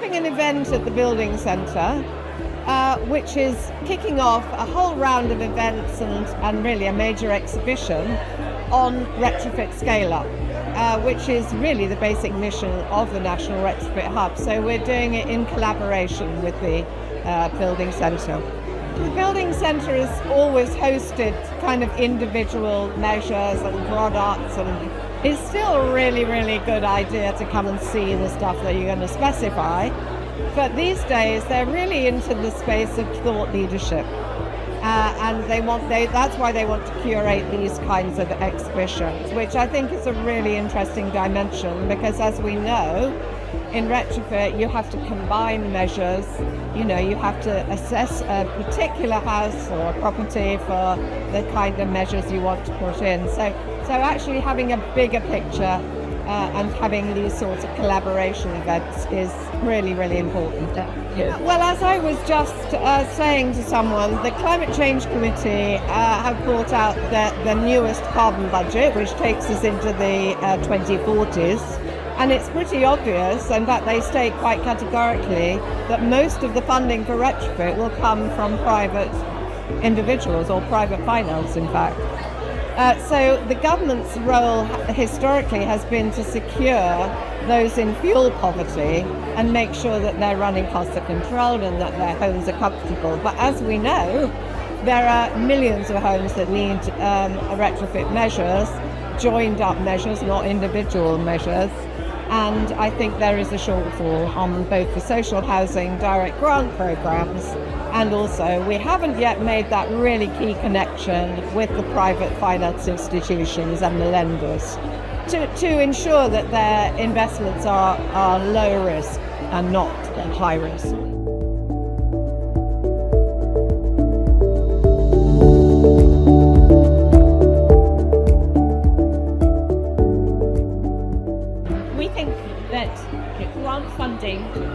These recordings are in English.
having an event at the Building Centre, which is kicking off a whole round of events and really a major exhibition on retrofit scale-up, which is really the basic mission of the National Retrofit Hub. So we're doing it in collaboration with the Building Centre. The Building Centre has always hosted kind of individual measures and products, and it's still a really, really good idea to come and see the stuff that you're going to specify. But these days, they're really into the space of thought leadership. And that's why they want to curate these kinds of exhibitions, which I think is a really interesting dimension, because as we know, in retrofit, you have to combine measures. You know, you have to assess a particular house or a property for the kind of measures you want to put in. So actually having a bigger picture and having these sorts of collaboration events is really, really important. Yeah. Well, as I was just saying to someone, the Climate Change Committee have brought out the newest carbon budget, which takes us into the 2040s. And it's pretty obvious, in fact they state quite categorically, that most of the funding for retrofit will come from private individuals or private finance, in fact. So the government's role historically has been to secure those in fuel poverty and make sure that their running costs are controlled and that their homes are comfortable. But as we know, there are millions of homes that need retrofit measures, joined up measures, not individual measures. And I think there is a shortfall on both the social housing direct grant programs, and also we haven't yet made that really key connection with the private finance institutions and the lenders to ensure that their investments are low risk and not high risk.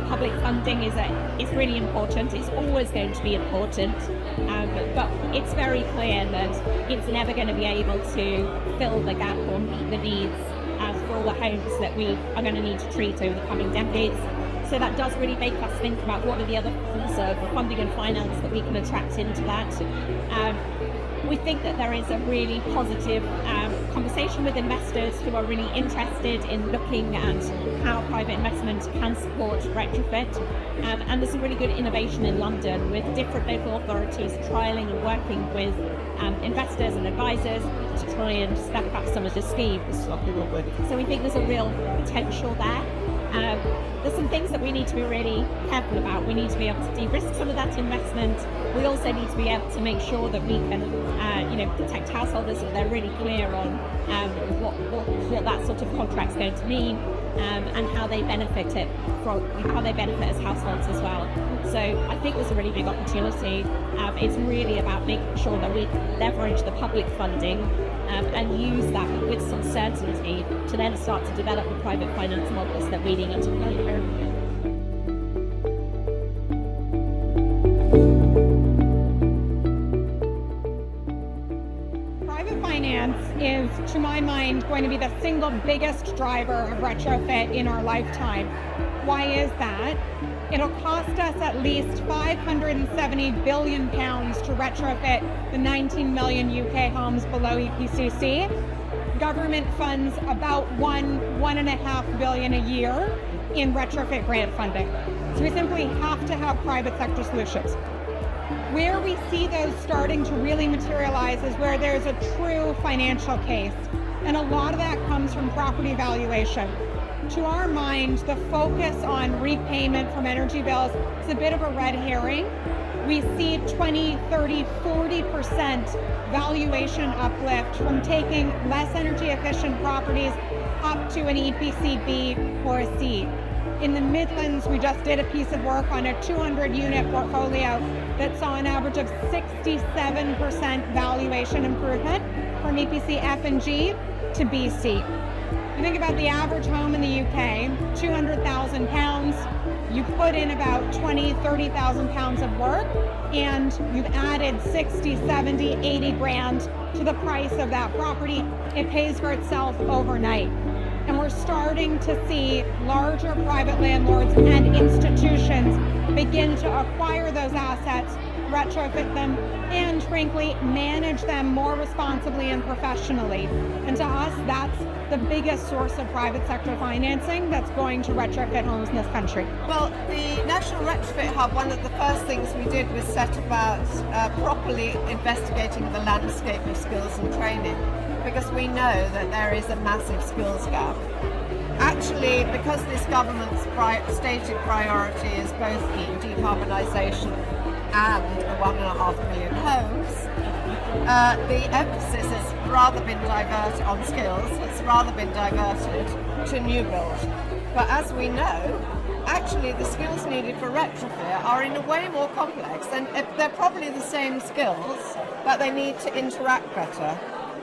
Public funding is really important. It's always going to be important, but it's very clear that it's never going to be able to fill the gap or meet the needs for all the homes that we are going to need to treat over the coming decades. So that does really make us think about what are the other forms of funding and finance that we can attract into that. We think that there is a really positive conversation with investors who are really interested in looking at how private investment can support retrofit. And there's some really good innovation in London with different local authorities trialling and working with investors and advisors to try and step up some of the schemes. So we think there's a real potential there. There's some things that we need to be really careful about. We need to be able to de-risk some of that investment. We also need to be able to make sure that we can, protect householders, so they're really clear on what that sort of contract's going to mean, and how they benefit as households as well. So I think there's a really big opportunity. It's really about making sure that we leverage the public funding and use that with some certainty to then start to develop the private finance models that we need to deliver. Private finance is, to my mind, going to be the single biggest driver of retrofit in our lifetime. Why is that? It'll cost us at least £570 billion to retrofit the 19 million UK homes below EPCC. Government funds about $1.5 billion a year in retrofit grant funding. So we simply have to have private sector solutions. Where we see those starting to really materialize is where there's a true financial case. And a lot of that comes from property valuation. To our mind, the focus on repayment from energy bills is a bit of a red herring. We see 20, 30, 40% valuation uplift from taking less energy efficient properties up to an EPC B or a C. In the Midlands, we just did a piece of work on a 200 unit portfolio that saw an average of 67% valuation improvement from EPC F and G to BC. You think about the average home in the UK, £200,000, you put in about 20, 30,000 pounds of work, and you've added 60, 70, 80 grand to the price of that property. It pays for itself overnight. And we're starting to see larger private landlords and institutions begin to acquire those assets, retrofit them, and frankly, manage them more responsibly and professionally. And to us, that's the biggest source of private sector financing that's going to retrofit homes in this country. Well, the National Retrofit Hub, one of the first things we did was set about properly investigating the landscape of skills and training, because we know that there is a massive skills gap. Actually, because this government's stated priority is both decarbonisation and 1.5 million homes, the emphasis has rather been diverted on skills, it's rather been diverted to new build. But as we know, actually the skills needed for retrofit are in a way more complex, and they're probably the same skills, but they need to interact better.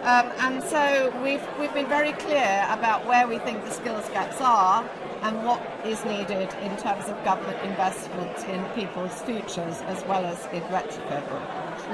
And so we've been very clear about where we think the skills gaps are and what is needed in terms of government investment in people's futures as well as in retrofit.